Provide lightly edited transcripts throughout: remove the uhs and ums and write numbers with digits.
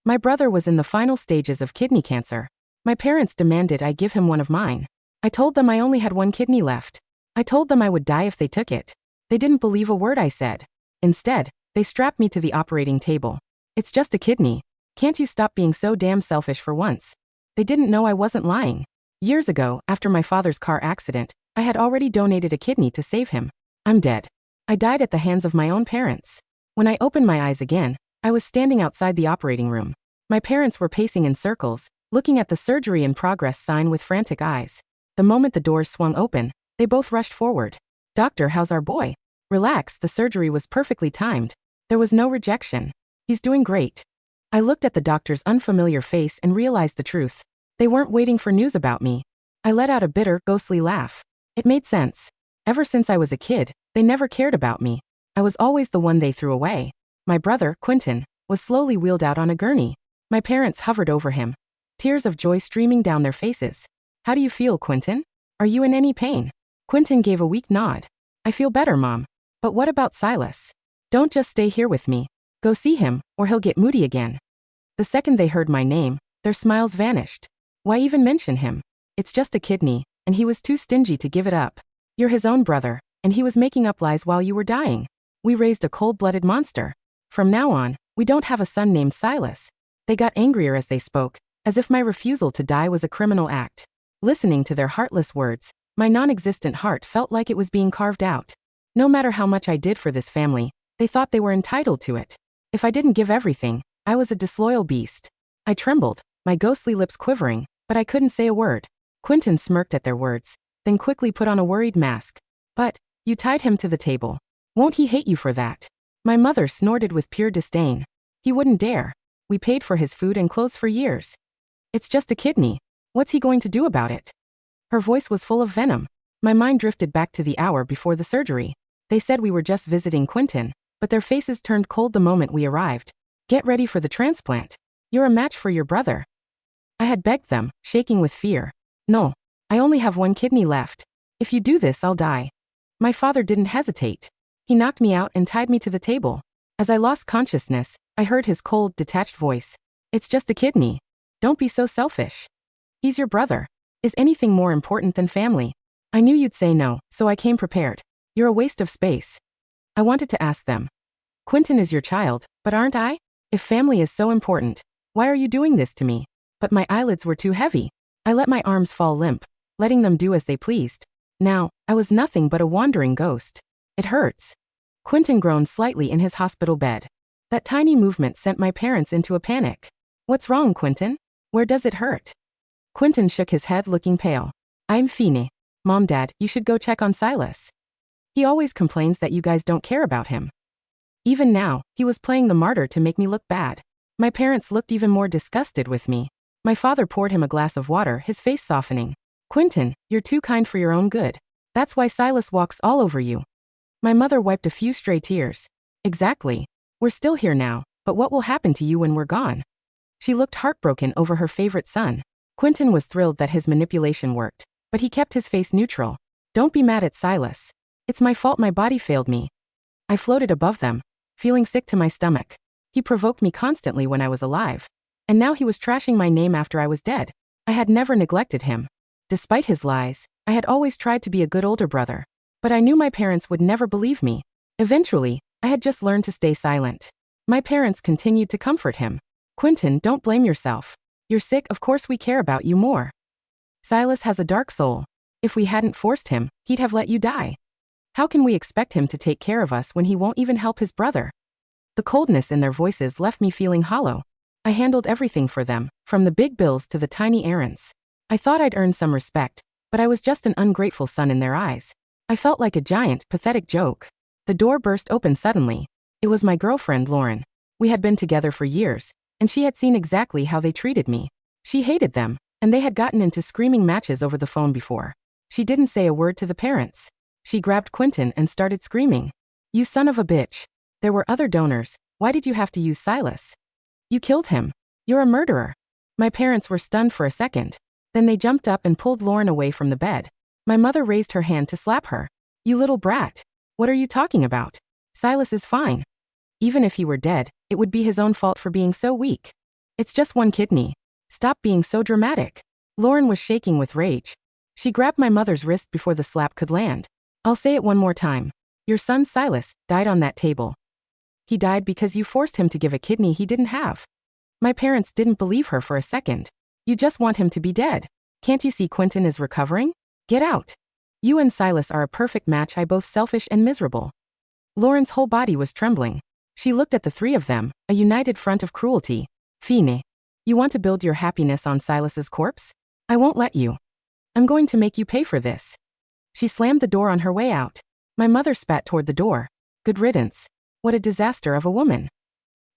My brother was in the final stages of kidney cancer. My parents demanded I give him one of mine. I told them I only had one kidney left. I told them I would die if they took it. They didn't believe a word I said. Instead, they strapped me to the operating table. It's just a kidney. Can't you stop being so damn selfish for once? They didn't know I wasn't lying. Years ago, after my father's car accident, I had already donated a kidney to save him. I'm dead. I died at the hands of my own parents. When I opened my eyes again, I was standing outside the operating room. My parents were pacing in circles, looking at the surgery in progress sign with frantic eyes. The moment the doors swung open, they both rushed forward. "Doctor, how's our boy?" "Relax, the surgery was perfectly timed. There was no rejection. He's doing great." I looked at the doctor's unfamiliar face and realized the truth. They weren't waiting for news about me. I let out a bitter, ghostly laugh. It made sense. Ever since I was a kid, they never cared about me. I was always the one they threw away. My brother, Quentin, was slowly wheeled out on a gurney. My parents hovered over him, tears of joy streaming down their faces. "How do you feel, Quentin? Are you in any pain?" Quentin gave a weak nod. "I feel better, Mom. But what about Silas? Don't just stay here with me. Go see him, or he'll get moody again." The second they heard my name, their smiles vanished. Why even mention him? It's just a kidney, and he was too stingy to give it up. You're his own brother, and he was making up lies while you were dying. We raised a cold-blooded monster. From now on, we don't have a son named Silas. They got angrier as they spoke, as if my refusal to die was a criminal act. Listening to their heartless words, my non-existent heart felt like it was being carved out. No matter how much I did for this family, they thought they were entitled to it. If I didn't give everything, I was a disloyal beast. I trembled, my ghostly lips quivering, but I couldn't say a word. Quentin smirked at their words, then quickly put on a worried mask. "But, you tied him to the table. Won't he hate you for that?" My mother snorted with pure disdain. "He wouldn't dare. We paid for his food and clothes for years. It's just a kidney. What's he going to do about it?" Her voice was full of venom. My mind drifted back to the hour before the surgery. They said we were just visiting Quentin, but their faces turned cold the moment we arrived. "Get ready for the transplant. You're a match for your brother." I had begged them, shaking with fear. "No. I only have one kidney left. If you do this, I'll die." My father didn't hesitate. He knocked me out and tied me to the table. As I lost consciousness, I heard his cold, detached voice. "It's just a kidney. Don't be so selfish. He's your brother. Is anything more important than family?" I knew you'd say no, so I came prepared. "You're a waste of space." I wanted to ask them. "Quentin is your child, but aren't I? If family is so important, why are you doing this to me?" But my eyelids were too heavy. I let my arms fall limp, letting them do as they pleased. Now, I was nothing but a wandering ghost. "It hurts." Quentin groaned slightly in his hospital bed. That tiny movement sent my parents into a panic. "What's wrong, Quentin? Where does it hurt?" Quentin shook his head, looking pale. "I'm fine. Mom, Dad, you should go check on Silas. He always complains that you guys don't care about him." Even now, he was playing the martyr to make me look bad. My parents looked even more disgusted with me. My father poured him a glass of water, his face softening. "Quentin, you're too kind for your own good. That's why Silas walks all over you." My mother wiped a few stray tears. "Exactly. We're still here now, but what will happen to you when we're gone?" She looked heartbroken over her favorite son. Quentin was thrilled that his manipulation worked, but he kept his face neutral. "Don't be mad at Silas. It's my fault my body failed me." I floated above them, feeling sick to my stomach. He provoked me constantly when I was alive. And now he was trashing my name after I was dead. I had never neglected him. Despite his lies, I had always tried to be a good older brother. But I knew my parents would never believe me. Eventually, I had just learned to stay silent. My parents continued to comfort him. "Quentin, don't blame yourself. You're sick, of course we care about you more. Silas has a dark soul. If we hadn't forced him, he'd have let you die. How can we expect him to take care of us when he won't even help his brother?" The coldness in their voices left me feeling hollow. I handled everything for them, from the big bills to the tiny errands. I thought I'd earned some respect, but I was just an ungrateful son in their eyes. I felt like a giant, pathetic joke. The door burst open suddenly. It was my girlfriend, Lauren. We had been together for years, and she had seen exactly how they treated me. She hated them, and they had gotten into screaming matches over the phone before. She didn't say a word to the parents. She grabbed Quentin and started screaming. "You son of a bitch. There were other donors. Why did you have to use Silas? You killed him. You're a murderer." My parents were stunned for a second. Then they jumped up and pulled Lauren away from the bed. My mother raised her hand to slap her. "You little brat. What are you talking about? Silas is fine. Even if he were dead, it would be his own fault for being so weak. It's just one kidney. Stop being so dramatic. Lauren was shaking with rage. She grabbed my mother's wrist before the slap could land. I'll say it one more time. Your son Silas died on that table. He died because you forced him to give a kidney he didn't have. My parents didn't believe her for a second. You just want him to be dead. Can't you see Quentin is recovering? Get out. You and Silas are a perfect match. I both selfish and miserable. Lauren's whole body was trembling. She looked at the three of them, a united front of cruelty. Fine. You want to build your happiness on Silas's corpse? I won't let you. I'm going to make you pay for this. She slammed the door on her way out. My mother spat toward the door. Good riddance. What a disaster of a woman.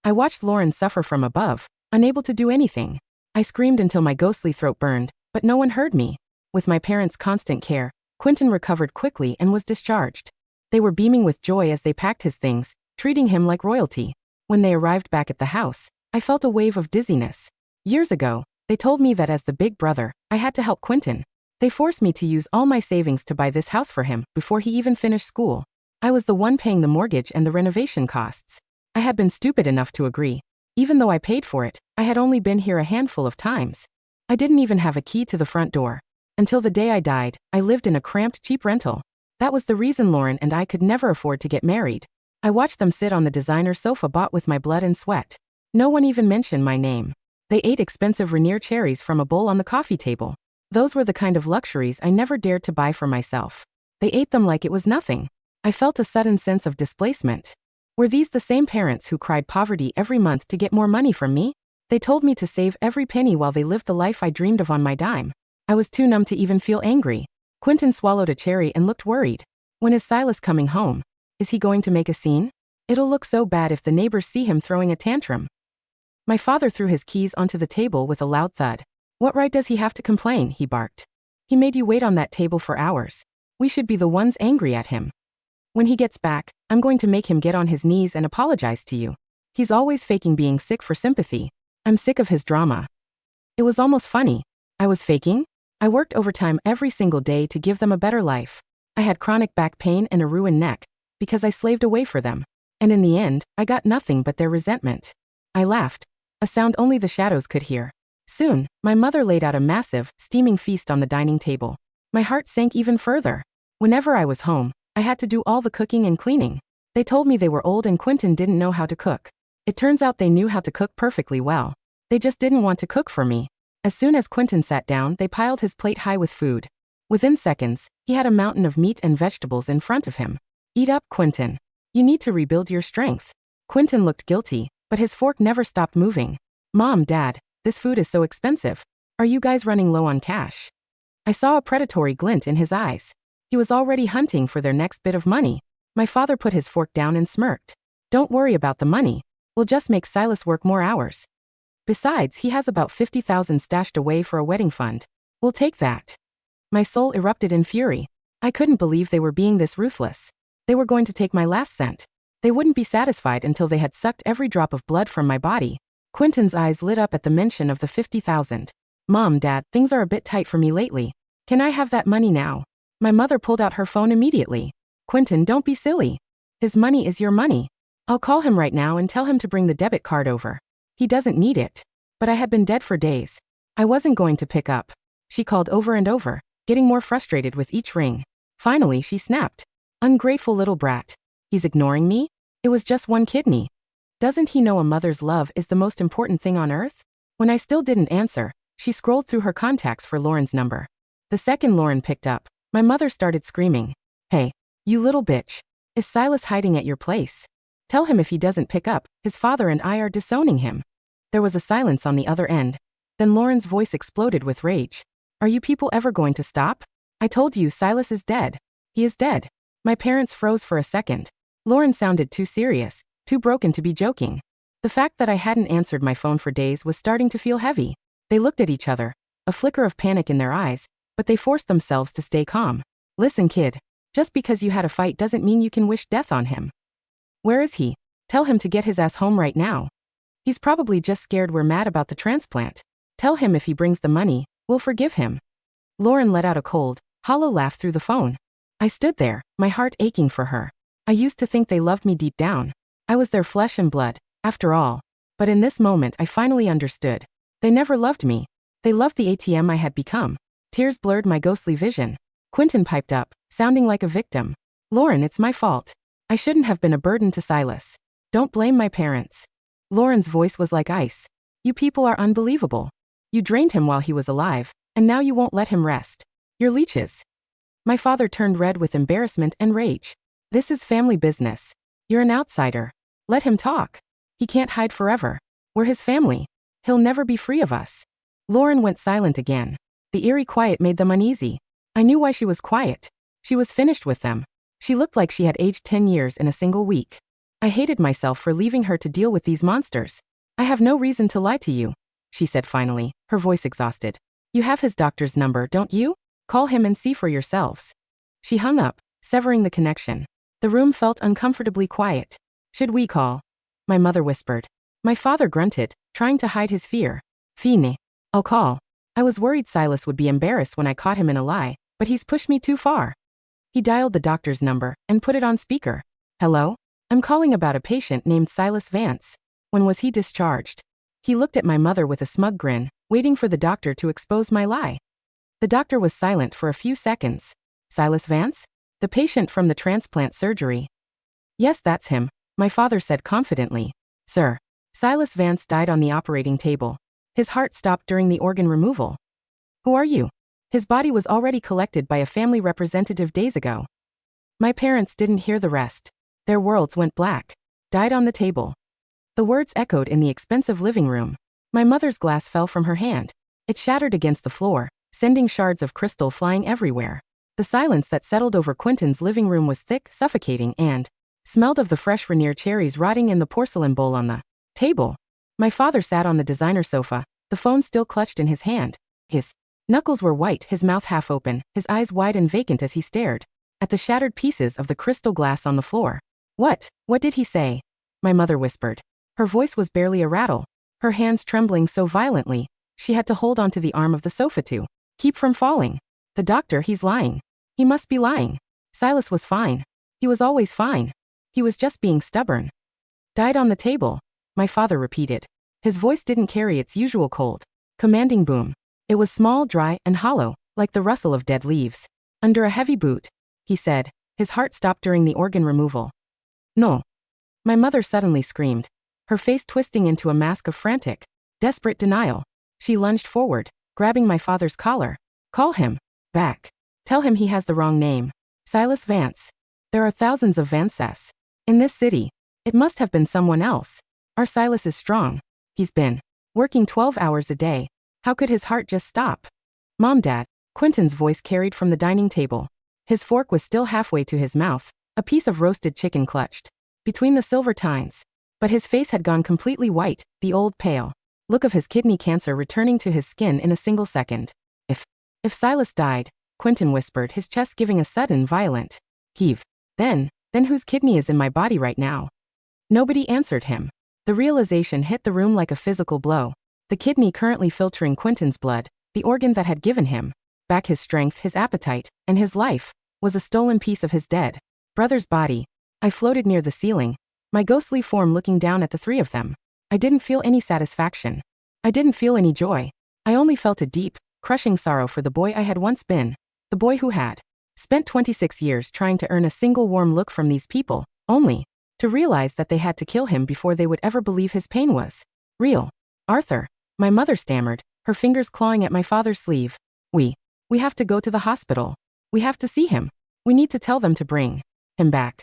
I watched Lauren suffer from above, unable to do anything. I screamed until my ghostly throat burned, but no one heard me. With my parents' constant care, Quentin recovered quickly and was discharged. They were beaming with joy as they packed his things, treating him like royalty. When they arrived back at the house, I felt a wave of dizziness. Years ago, they told me that as the big brother, I had to help Quentin. They forced me to use all my savings to buy this house for him before he even finished school. I was the one paying the mortgage and the renovation costs. I had been stupid enough to agree. Even though I paid for it, I had only been here a handful of times. I didn't even have a key to the front door. Until the day I died, I lived in a cramped, cheap rental. That was the reason Lauren and I could never afford to get married. I watched them sit on the designer sofa bought with my blood and sweat. No one even mentioned my name. They ate expensive Rainier cherries from a bowl on the coffee table. Those were the kind of luxuries I never dared to buy for myself. They ate them like it was nothing. I felt a sudden sense of displacement. Were these the same parents who cried poverty every month to get more money from me? They told me to save every penny while they lived the life I dreamed of on my dime. I was too numb to even feel angry. Quentin swallowed a cherry and looked worried. When is Silas coming home? Is he going to make a scene? It'll look so bad if the neighbors see him throwing a tantrum. My father threw his keys onto the table with a loud thud. What right does he have to complain? He barked. He made you wait on that table for hours. We should be the ones angry at him. When he gets back, I'm going to make him get on his knees and apologize to you. He's always faking being sick for sympathy. I'm sick of his drama. It was almost funny. I was faking? I worked overtime every single day to give them a better life. I had chronic back pain and a ruined neck, because I slaved away for them. And in the end, I got nothing but their resentment. I laughed, a sound only the shadows could hear. Soon, my mother laid out a massive, steaming feast on the dining table. My heart sank even further. Whenever I was home, I had to do all the cooking and cleaning. They told me they were old and Quentin didn't know how to cook. It turns out they knew how to cook perfectly well. They just didn't want to cook for me. As soon as Quentin sat down, they piled his plate high with food. Within seconds, he had a mountain of meat and vegetables in front of him. Eat up, Quentin. You need to rebuild your strength. Quentin looked guilty, but his fork never stopped moving. Mom, Dad, this food is so expensive. Are you guys running low on cash? I saw a predatory glint in his eyes. He was already hunting for their next bit of money. My father put his fork down and smirked. Don't worry about the money. We'll just make Silas work more hours. Besides, he has about 50,000 stashed away for a wedding fund. We'll take that. My soul erupted in fury. I couldn't believe they were being this ruthless. They were going to take my last cent. They wouldn't be satisfied until they had sucked every drop of blood from my body. Quentin's eyes lit up at the mention of the 50,000. Mom, Dad, things are a bit tight for me lately. Can I have that money now? My mother pulled out her phone immediately. Quentin, don't be silly. His money is your money. I'll call him right now and tell him to bring the debit card over. He doesn't need it. But I had been dead for days. I wasn't going to pick up. She called over and over, getting more frustrated with each ring. Finally, she snapped. Ungrateful little brat. He's ignoring me? It was just one kidney. Doesn't he know a mother's love is the most important thing on earth? When I still didn't answer, she scrolled through her contacts for Lauren's number. The second Lauren picked up, my mother started screaming. Hey, you little bitch. Is Silas hiding at your place? Tell him if he doesn't pick up, his father and I are disowning him. There was a silence on the other end. Then Lauren's voice exploded with rage. Are you people ever going to stop? I told you Silas is dead. He is dead. My parents froze for a second. Lauren sounded too serious, too broken to be joking. The fact that I hadn't answered my phone for days was starting to feel heavy. They looked at each other, a flicker of panic in their eyes, but they forced themselves to stay calm. Listen, kid. Just because you had a fight doesn't mean you can wish death on him. Where is he? Tell him to get his ass home right now. He's probably just scared we're mad about the transplant. Tell him if he brings the money, we'll forgive him. Lauren let out a cold, hollow laugh through the phone. I stood there, my heart aching for her. I used to think they loved me deep down. I was their flesh and blood, after all. But in this moment I finally understood. They never loved me. They loved the ATM I had become. Tears blurred my ghostly vision. Quentin piped up, sounding like a victim. Lauren, it's my fault. I shouldn't have been a burden to Silas. Don't blame my parents. Lauren's voice was like ice. You people are unbelievable. You drained him while he was alive, and now you won't let him rest. You're leeches. My father turned red with embarrassment and rage. This is family business. You're an outsider. Let him talk. He can't hide forever. We're his family. He'll never be free of us. Lauren went silent again. The eerie quiet made them uneasy. I knew why she was quiet. She was finished with them. She looked like she had aged 10 years in a single week. I hated myself for leaving her to deal with these monsters. I have no reason to lie to you, she said finally, her voice exhausted. You have his doctor's number, don't you? Call him and see for yourselves. She hung up, severing the connection. The room felt uncomfortably quiet. Should we call? My mother whispered. My father grunted, trying to hide his fear. Fine. I'll call. I was worried Silas would be embarrassed when I caught him in a lie, but he's pushed me too far. He dialed the doctor's number and put it on speaker. Hello? I'm calling about a patient named Silas Vance. When was he discharged? He looked at my mother with a smug grin, waiting for the doctor to expose my lie. The doctor was silent for a few seconds. Silas Vance? The patient from the transplant surgery. Yes, that's him, my father said confidently. Sir, Silas Vance died on the operating table. His heart stopped during the organ removal. Who are you? His body was already collected by a family representative days ago. My parents didn't hear the rest. Their worlds went black. Died on the table. The words echoed in the expensive living room. My mother's glass fell from her hand. It shattered against the floor, sending shards of crystal flying everywhere. The silence that settled over Quentin's living room was thick, suffocating, and smelled of the fresh Rainier cherries rotting in the porcelain bowl on the table. My father sat on the designer sofa, the phone still clutched in his hand. His knuckles were white, his mouth half open, his eyes wide and vacant as he stared at the shattered pieces of the crystal glass on the floor. What did he say? My mother whispered. Her voice was barely a rattle, her hands trembling so violently, she had to hold onto the arm of the sofa to keep from falling. The doctor, he's lying. He must be lying. Silas was fine. He was always fine. He was just being stubborn. Died on the table, my father repeated. His voice didn't carry its usual cold, commanding boom. It was small, dry, and hollow, like the rustle of dead leaves. Under a heavy boot, he said. His heart stopped during the organ removal. No. My mother suddenly screamed, her face twisting into a mask of frantic, desperate denial. She lunged forward, grabbing my father's collar. Call him back. Tell him he has the wrong name. Silas Vance. There are thousands of Vances in this city. It must have been someone else. Our Silas is strong. He's been working 12 hours a day. How could his heart just stop? Mom, Dad. Quentin's voice carried from the dining table. His fork was still halfway to his mouth, a piece of roasted chicken clutched between the silver tines. But his face had gone completely white, the old pale look of his kidney cancer returning to his skin in a single second. If Silas died, Quentin whispered, his chest giving a sudden, violent heave. Then whose kidney is in my body right now? Nobody answered him. The realization hit the room like a physical blow. The kidney currently filtering Quentin's blood, the organ that had given him back his strength, his appetite, and his life, was a stolen piece of his dead brother's body. I floated near the ceiling, my ghostly form looking down at the three of them. I didn't feel any satisfaction. I didn't feel any joy. I only felt a deep, crushing sorrow for the boy I had once been, the boy who had spent 26 years trying to earn a single warm look from these people, only to realize that they had to kill him before they would ever believe his pain was real. Arthur, my mother stammered, her fingers clawing at my father's sleeve. We have to go to the hospital. We have to see him. We need to tell them to bring him back.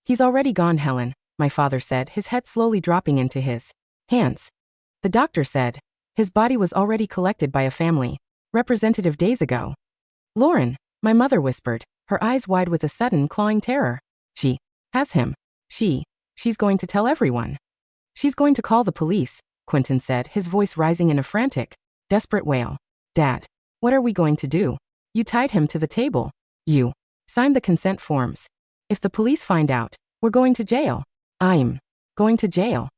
He's already gone, Helen, my father said, his head slowly dropping into his hands. The doctor said his body was already collected by a family representative days ago. Lauren, my mother whispered, her eyes wide with a sudden clawing terror. She has him. She's going to tell everyone. She's going to call the police, Quentin said, his voice rising in a frantic, desperate wail. Dad, what are we going to do? You tied him to the table. You signed the consent forms. If the police find out, we're going to jail. I'm going to jail.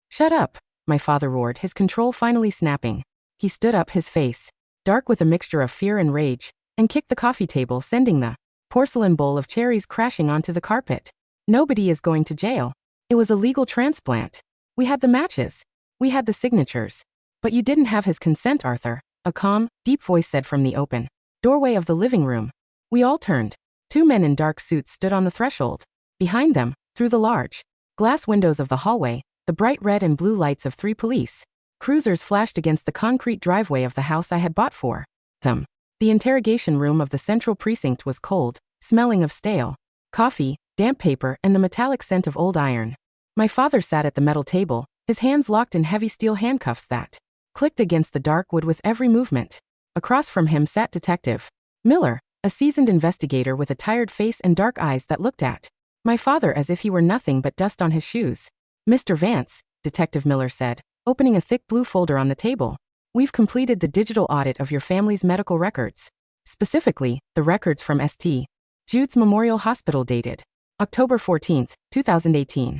Shut up, my father roared, his control finally snapping. He stood up, his face dark with a mixture of fear and rage, and kicked the coffee table, sending the porcelain bowl of cherries crashing onto the carpet. Nobody is going to jail. It was a legal transplant. We had the matches. We had the signatures. But you didn't have his consent, Arthur, a calm, deep voice said from the open doorway of the living room. We all turned. 2 men in dark suits stood on the threshold. Behind them, through the large glass windows of the hallway, the bright red and blue lights of 3 police cruisers flashed against the concrete driveway of the house I had bought for them. The interrogation room of the central precinct was cold, smelling of stale coffee, damp paper, and the metallic scent of old iron. My father sat at the metal table, his hands locked in heavy steel handcuffs that clicked against the dark wood with every movement. Across from him sat Detective Miller, a seasoned investigator with a tired face and dark eyes that looked at my father as if he were nothing but dust on his shoes. Mr. Vance, Detective Miller said, opening a thick blue folder on the table. We've completed the digital audit of your family's medical records. Specifically, the records from St. Jude's Memorial Hospital dated October 14, 2018.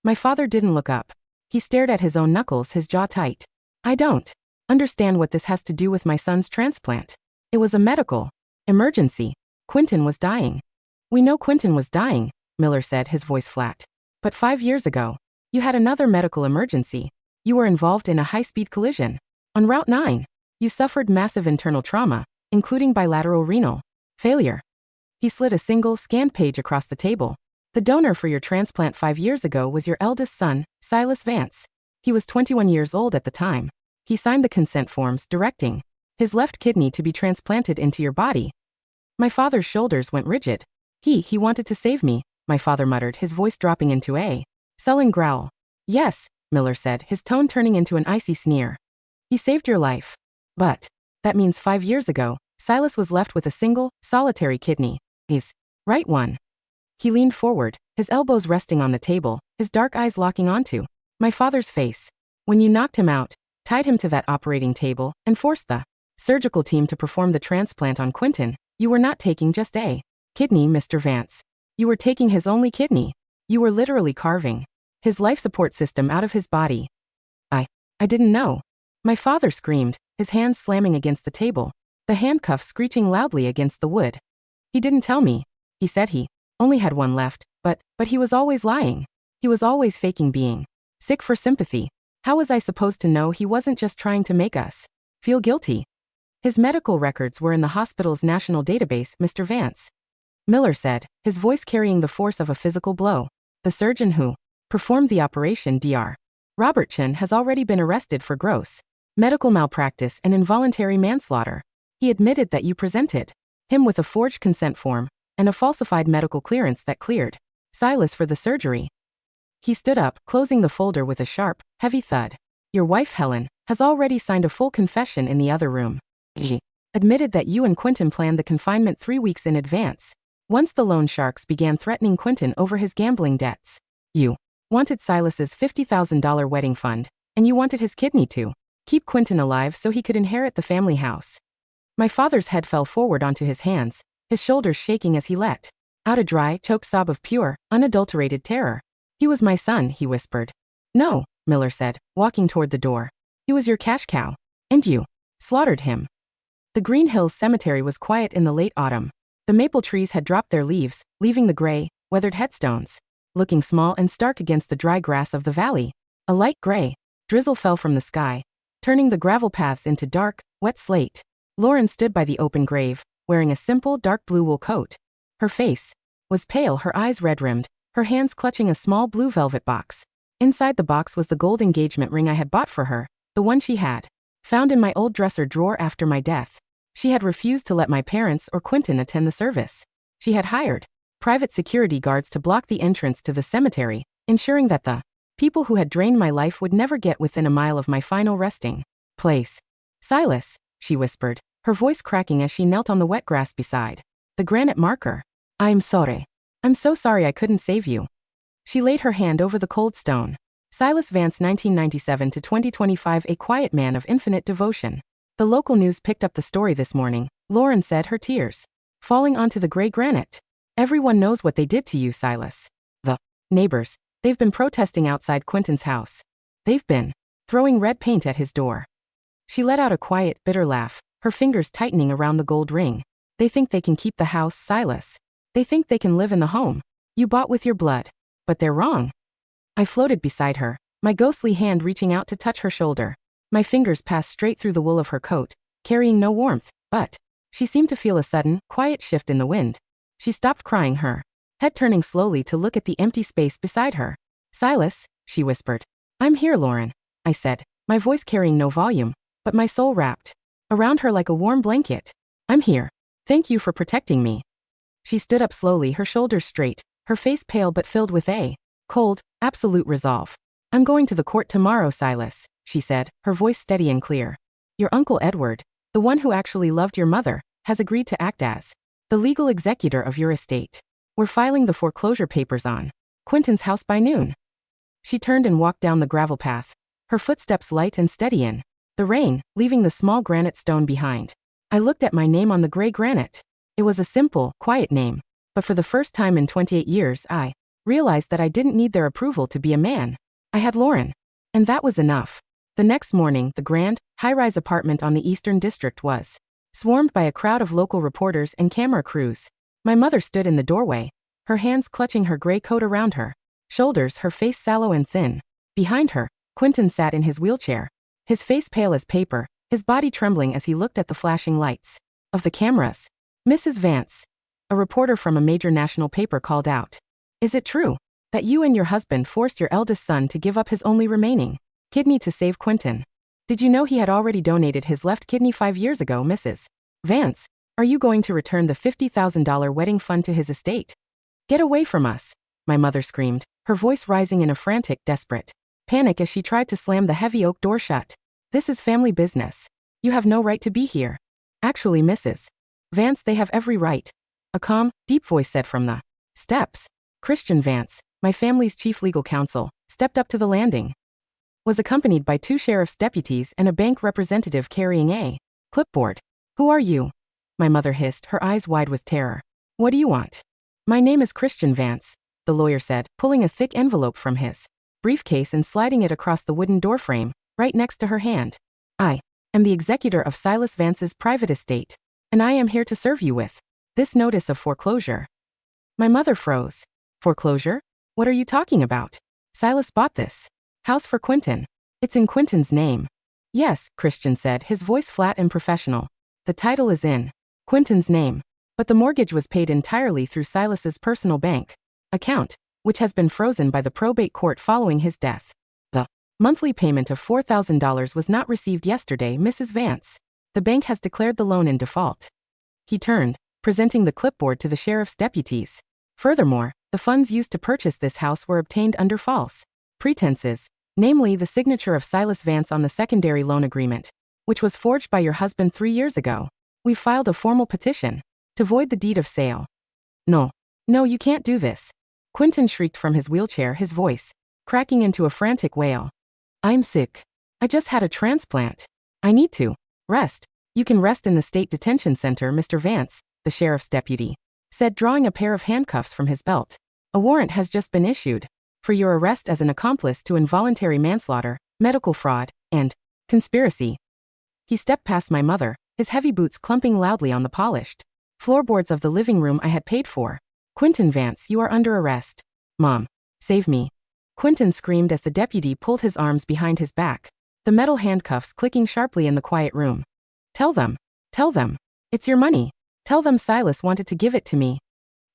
My father didn't look up. He stared at his own knuckles, his jaw tight. I don't understand what this has to do with my son's transplant. It was a medical emergency. Quentin was dying. We know Quentin was dying, Miller said, his voice flat. But 5 years ago, you had another medical emergency. You were involved in a high-speed collision on Route 9. You suffered massive internal trauma, including bilateral renal failure. He slid a single, scanned page across the table. The donor for your transplant 5 years ago was your eldest son, Silas Vance. He was 21 years old at the time. He signed the consent forms directing his left kidney to be transplanted into your body. My father's shoulders went rigid. He wanted to save me, my father muttered, his voice dropping into a sullen growl. Yes, Miller said, his tone turning into an icy sneer. He saved your life. But that means 5 years ago, Silas was left with a single, solitary kidney. His right one. He leaned forward, his elbows resting on the table, his dark eyes locking onto my father's face. When you knocked him out, tied him to that operating table, and forced the surgical team to perform the transplant on Quentin, you were not taking just a kidney, Mr. Vance. You were taking his only kidney. You were literally carving his life support system out of his body. I didn't know. My father screamed, his hands slamming against the table, the handcuffs screeching loudly against the wood. He didn't tell me. He said he only had one left, but he was always lying. He was always faking being sick for sympathy. How was I supposed to know he wasn't just trying to make us feel guilty? His medical records were in the hospital's national database, Mr. Vance. Miller said, his voice carrying the force of a physical blow. The surgeon who performed the operation, Dr. Robert Chen, has already been arrested for gross medical malpractice and involuntary manslaughter. He admitted that you presented him with a forged consent form and a falsified medical clearance that cleared Silas for the surgery. He stood up, closing the folder with a sharp, heavy thud. Your wife, Helen, has already signed a full confession in the other room. She admitted that you and Quentin planned the confinement 3 weeks in advance. Once the loan sharks began threatening Quentin over his gambling debts, you wanted Silas's $50,000 wedding fund, and you wanted his kidney to keep Quentin alive so he could inherit the family house. My father's head fell forward onto his hands, his shoulders shaking as he let out a dry, choked sob of pure, unadulterated terror. He was my son, he whispered. No, Miller said, walking toward the door. He was your cash cow. And you slaughtered him. The Green Hills Cemetery was quiet in the late autumn. The maple trees had dropped their leaves, leaving the gray, weathered headstones looking small and stark against the dry grass of the valley. A light gray drizzle fell from the sky, turning the gravel paths into dark, wet slate. Lauren stood by the open grave, wearing a simple dark blue wool coat. Her face was pale, her eyes red-rimmed, her hands clutching a small blue velvet box. Inside the box was the gold engagement ring I had bought for her, the one she had found in my old dresser drawer after my death. She had refused to let my parents or Quentin attend the service. She had hired private security guards to block the entrance to the cemetery, ensuring that the people who had drained my life would never get within a mile of my final resting place. Silas, she whispered, her voice cracking as she knelt on the wet grass beside the granite marker. I'm sorry. I'm so sorry I couldn't save you. She laid her hand over the cold stone. Silas Vance, 1997 to 2025, a quiet man of infinite devotion. The local news picked up the story this morning, Lauren said, her tears falling onto the gray granite. Everyone knows what they did to you, Silas. The neighbors, they've been protesting outside Quentin's house. They've been throwing red paint at his door. She let out a quiet, bitter laugh, her fingers tightening around the gold ring. They think they can keep the house, Silas. They think they can live in the home you bought with your blood. But they're wrong. I floated beside her, my ghostly hand reaching out to touch her shoulder. My fingers passed straight through the wool of her coat, carrying no warmth, but she seemed to feel a sudden, quiet shift in the wind. She stopped crying, her head turning slowly to look at the empty space beside her. Silas, she whispered. I'm here, Lauren, I said, my voice carrying no volume, but my soul wrapped around her like a warm blanket. I'm here. Thank you for protecting me. She stood up slowly, her shoulders straight, her face pale but filled with a cold, absolute resolve. I'm going to the court tomorrow, Silas, she said, her voice steady and clear. Your Uncle Edward, the one who actually loved your mother, has agreed to act as the legal executor of your estate. We're filing the foreclosure papers on Quentin's house by noon. She turned and walked down the gravel path, her footsteps light and steady in the rain, leaving the small granite stone behind. I looked at my name on the gray granite. It was a simple, quiet name, but for the first time in 28 years I realized that I didn't need their approval to be a man. I had Lauren, and that was enough. The next morning, the grand, high-rise apartment on the Eastern District was swarmed by a crowd of local reporters and camera crews. My mother stood in the doorway, her hands clutching her gray coat around her shoulders, her face sallow and thin. Behind her, Quentin sat in his wheelchair, his face pale as paper, his body trembling as he looked at the flashing lights of the cameras. Mrs. Vance, a reporter from a major national paper called out. Is it true that you and your husband forced your eldest son to give up his only remaining kidney to save Quentin? Did you know he had already donated his left kidney 5 years ago, Mrs. Vance? Are you going to return the $50,000 wedding fund to his estate? Get away from us, my mother screamed, her voice rising in a frantic, desperate panic as she tried to slam the heavy oak door shut. This is family business. You have no right to be here. Actually, Mrs. Vance, they have every right. A calm, deep voice said from the steps. Christian Vance, my family's chief legal counsel, stepped up to the landing. Was accompanied by 2 sheriff's deputies and a bank representative carrying a clipboard. Who are you? My mother hissed, her eyes wide with terror. What do you want? My name is Christian Vance, the lawyer said, pulling a thick envelope from his briefcase and sliding it across the wooden doorframe, right next to her hand. I am the executor of Silas Vance's private estate, and I am here to serve you with this notice of foreclosure. My mother froze. Foreclosure? What are you talking about? Silas bought this house for Quentin. It's in Quentin's name. Yes, Christian said, his voice flat and professional. The title is in Quentin's name, but the mortgage was paid entirely through Silas's personal bank account, which has been frozen by the probate court following his death. The monthly payment of $4,000 was not received yesterday, Mrs. Vance. The bank has declared the loan in default. He turned, presenting the clipboard to the sheriff's deputies. Furthermore, the funds used to purchase this house were obtained under false pretenses, namely the signature of Silas Vance on the secondary loan agreement, which was forged by your husband 3 years ago. We filed a formal petition to void the deed of sale. No, you can't do this. Quentin shrieked from his wheelchair, his voice cracking into a frantic wail. I'm sick. I just had a transplant. I need to rest. You can rest in the state detention center, Mr. Vance, the sheriff's deputy said, drawing a pair of handcuffs from his belt. A warrant has just been issued for your arrest as an accomplice to involuntary manslaughter, medical fraud, and conspiracy. He stepped past my mother, his heavy boots clumping loudly on the polished floorboards of the living room I had paid for. Quentin Vance, you are under arrest. Mom, save me. Quentin screamed as the deputy pulled his arms behind his back, the metal handcuffs clicking sharply in the quiet room. Tell them, it's your money. Tell them Silas wanted to give it to me.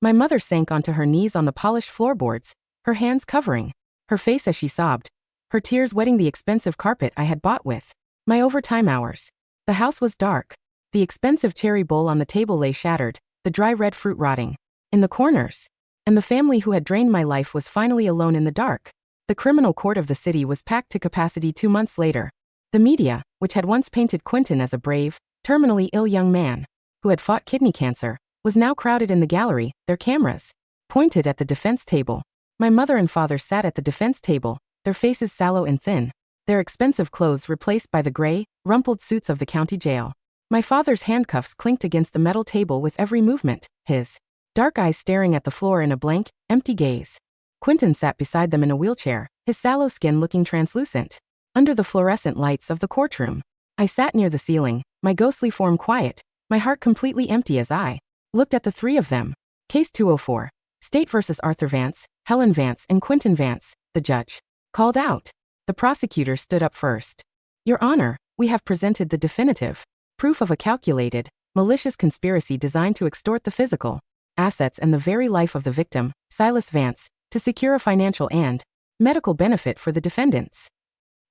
My mother sank onto her knees on the polished floorboards, her hands covering her face as she sobbed, her tears wetting the expensive carpet I had bought with my overtime hours. The house was dark. The expensive cherry bowl on the table lay shattered, the dry red fruit rotting in the corners. And the family who had drained my life was finally alone in the dark. The criminal court of the city was packed to capacity 2 months later. The media, which had once painted Quentin as a brave, terminally ill young man who had fought kidney cancer, was now crowded in the gallery, their cameras pointed at the defense table. My mother and father sat at the defense table, their faces sallow and thin, their expensive clothes replaced by the gray, rumpled suits of the county jail. My father's handcuffs clinked against the metal table with every movement, his dark eyes staring at the floor in a blank, empty gaze. Quentin sat beside them in a wheelchair, his sallow skin looking translucent under the fluorescent lights of the courtroom. I sat near the ceiling, my ghostly form quiet, my heart completely empty as I looked at the 3 of them. Case 204. State versus Arthur Vance, Helen Vance and Quentin Vance, the judge called out. The prosecutor stood up first. Your Honor, we have presented the definitive proof of a calculated, malicious conspiracy designed to extort the physical assets and the very life of the victim, Silas Vance, to secure a financial and medical benefit for the defendants.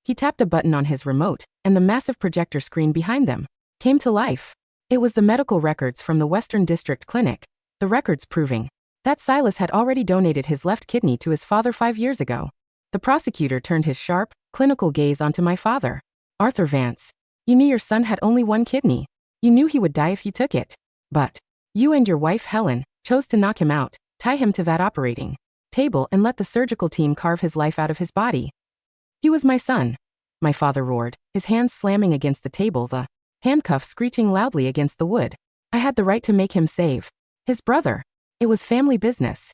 He tapped a button on his remote, and the massive projector screen behind them came to life. It was the medical records from the Western District Clinic, the records proving that Silas had already donated his left kidney to his father 5 years ago. The prosecutor turned his sharp, clinical gaze onto my father. Arthur Vance, you knew your son had only one kidney. You knew he would die if you took it. But you and your wife Helen chose to knock him out, tie him to that operating table and let the surgical team carve his life out of his body. He was my son, my father roared, his hands slamming against the table, the handcuffs screeching loudly against the wood. I had the right to make him save his brother. It was family business.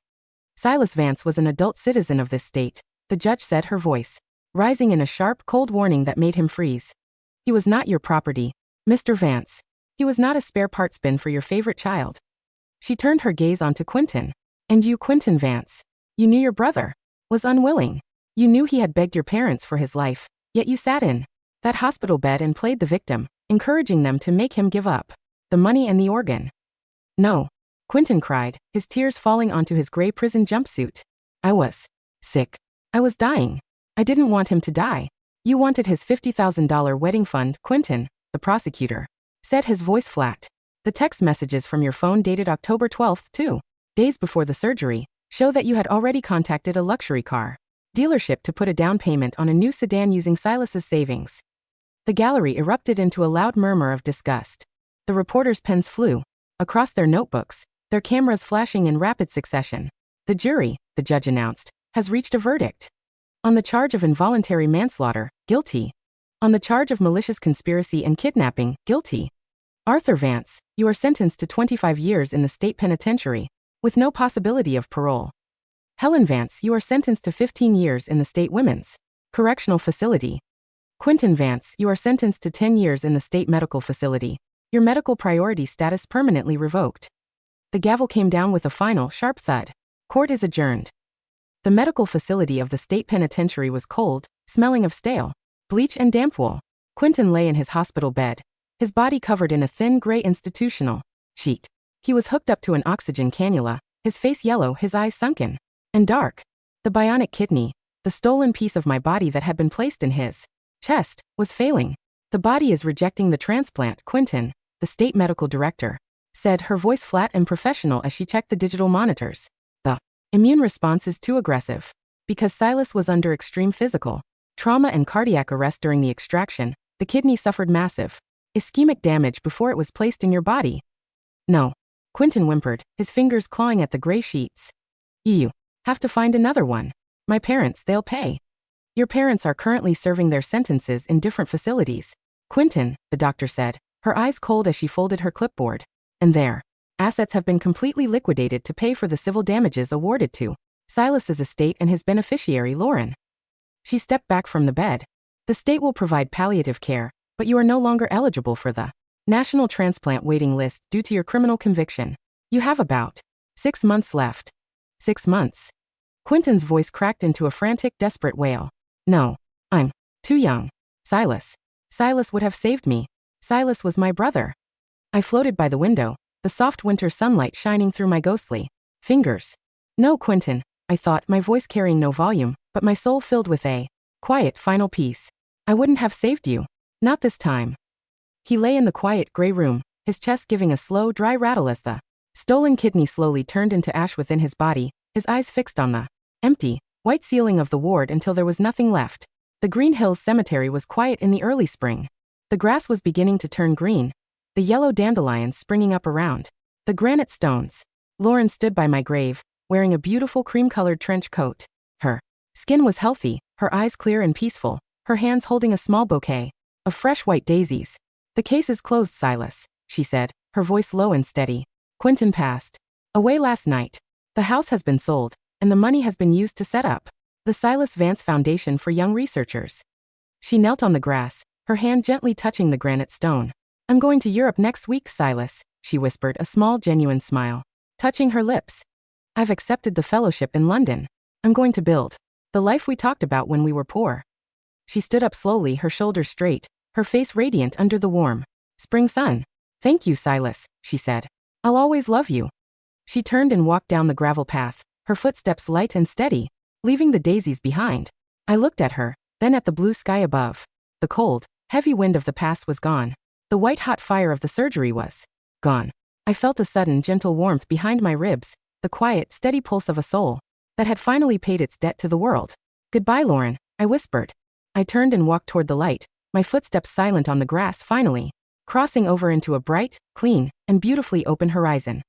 Silas Vance was an adult citizen of this state, the judge said, her voice rising in a sharp, cold warning that made him freeze. He was not your property, Mr. Vance. He was not a spare parts bin for your favorite child. She turned her gaze onto Quentin. And you, Quentin Vance, you knew your brother was unwilling. You knew he had begged your parents for his life, yet you sat in that hospital bed and played the victim, encouraging them to make him give up the money and the organ. No, Quentin cried, his tears falling onto his gray prison jumpsuit. I was sick. I was dying. I didn't want him to die. You wanted his $50,000 wedding fund, Quentin, the prosecutor said, his voice flat. The text messages from your phone dated October 12th, 2 days before the surgery, show that you had already contacted a luxury car dealership to put a down payment on a new sedan using Silas's savings. The gallery erupted into a loud murmur of disgust. The reporters' pens flew across their notebooks, their cameras flashing in rapid succession. The jury, the judge announced, has reached a verdict. On the charge of involuntary manslaughter, guilty. On the charge of malicious conspiracy and kidnapping, guilty. Arthur Vance, you are sentenced to 25 years in the state penitentiary, with no possibility of parole. Helen Vance, you are sentenced to 15 years in the state women's correctional facility. Quentin Vance, you are sentenced to 10 years in the state medical facility. Your medical priority status permanently revoked. The gavel came down with a final, sharp thud. Court is adjourned. The medical facility of the state penitentiary was cold, smelling of stale bleach and damp wool. Quentin lay in his hospital bed, his body covered in a thin gray institutional sheet. He was hooked up to an oxygen cannula, his face yellow, his eyes sunken and dark. The bionic kidney, the stolen piece of my body that had been placed in his chest, was failing. The body is rejecting the transplant, Quentin, the state medical director said, her voice flat and professional as she checked the digital monitors. The immune response is too aggressive. Because Silas was under extreme physical trauma and cardiac arrest during the extraction, the kidney suffered massive ischemic damage before it was placed in your body. No, Quentin whimpered, his fingers clawing at the gray sheets. You have to find another one. My parents, they'll pay. Your parents are currently serving their sentences in different facilities. Quentin, the doctor said, her eyes cold as she folded her clipboard. And their assets have been completely liquidated to pay for the civil damages awarded to Silas's estate and his beneficiary, Lauren. She stepped back from the bed. The state will provide palliative care, but you are no longer eligible for the national transplant waiting list due to your criminal conviction. You have about 6 months left. 6 months. Quentin's voice cracked into a frantic, desperate wail. No, I'm too young. Silas would have saved me. Silas was my brother. I floated by the window, the soft winter sunlight shining through my ghostly fingers. No, Quentin, I thought, my voice carrying no volume, but my soul filled with a quiet, final peace. I wouldn't have saved you. Not this time. He lay in the quiet gray room, his chest giving a slow, dry rattle as the stolen kidney slowly turned into ash within his body, his eyes fixed on the empty, white ceiling of the ward until there was nothing left. The Green Hills Cemetery was quiet in the early spring. The grass was beginning to turn green, the yellow dandelions springing up around the granite stones. Lauren stood by my grave, wearing a beautiful cream-colored trench coat. Her skin was healthy, her eyes clear and peaceful, her hands holding a small bouquet of fresh white daisies. The case is closed, Silas, she said, her voice low and steady. Quentin passed away last night. The house has been sold, and the money has been used to set up the Silas Vance Foundation for Young Researchers. She knelt on the grass, her hand gently touching the granite stone. I'm going to Europe next week, Silas, she whispered, a small, genuine smile touching her lips. I've accepted the fellowship in London. I'm going to build the life we talked about when we were poor. She stood up slowly, her shoulders straight, her face radiant under the warm spring sun. Thank you, Silas, she said. I'll always love you. She turned and walked down the gravel path, her footsteps light and steady, leaving the daisies behind. I looked at her, then at the blue sky above. The cold, heavy wind of the past was gone. The white-hot fire of the surgery was gone. I felt a sudden, gentle warmth behind my ribs, the quiet, steady pulse of a soul that had finally paid its debt to the world. Goodbye, Lauren, I whispered. I turned and walked toward the light, my footsteps silent on the grass finally, crossing over into a bright, clean, and beautifully open horizon.